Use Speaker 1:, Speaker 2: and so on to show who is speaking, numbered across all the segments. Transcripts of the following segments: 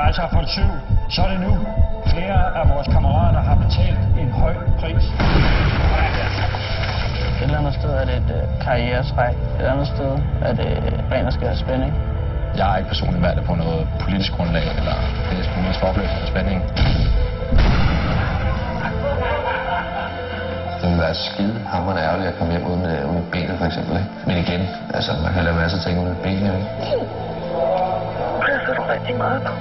Speaker 1: altså har fået 7, så er det nu. Flere af vores kammerater har betalt en høj pris.
Speaker 2: Et eller andet sted er det et karrieretræk. Et andet sted er det ren og skær spænding.
Speaker 3: Jeg har ikke personligt valgt på noget politisk grundlag eller politisk opløsning og spænding.
Speaker 4: Det ville være skide hammerende ærgerligt at komme hjem ud med benet, for eksempel. Ikke? Men igen, altså, man kan lave masser af ting ud med benet, ikke?
Speaker 5: Presser du rigtig meget på?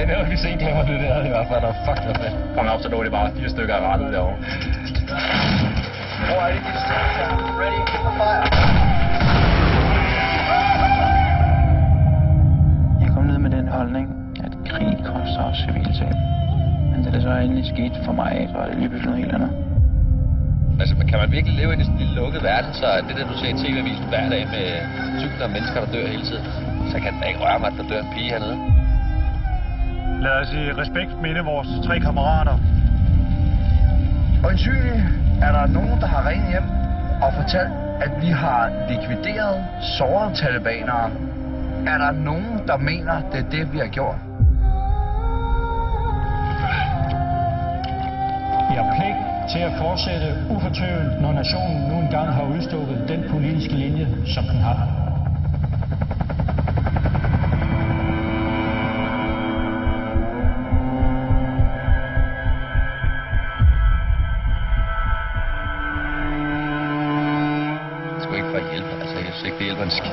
Speaker 3: Det er vi se glemmer det der i hvert fald. Fuck, det er fedt. Kom op, så lå det bare 4 stykker af rettet derovre.
Speaker 6: Hvor er det, de stykker? Ready for fire.
Speaker 2: Jeg kom ned med den holdning, at krig koster også civiltab. Men da det så endelig skete for mig, så er det lige pludselig noget helt andet.
Speaker 7: Altså, kan man virkelig leve i en lille lukket verden, så det der, du ser i TV-avisen hver dag med tusinder af mennesker, der dør hele tiden, så kan det ikke røre mig, at der dør en pige hernede.
Speaker 1: Lad os i respekt minde vores 3 kammerater.
Speaker 6: Øjensynligt er der nogen, der har ringet hjem og fortalt, at vi har likvideret sårede talibanere. Er der nogen, der mener, det er det, vi har gjort?
Speaker 1: Vi har pligt til at fortsætte ufortøvet, når nationen nu engang har udstukket den politiske linje, som den har.
Speaker 7: Det skulle ikke for at hjælpe, altså jeg synes ikke, det hjælper en skid.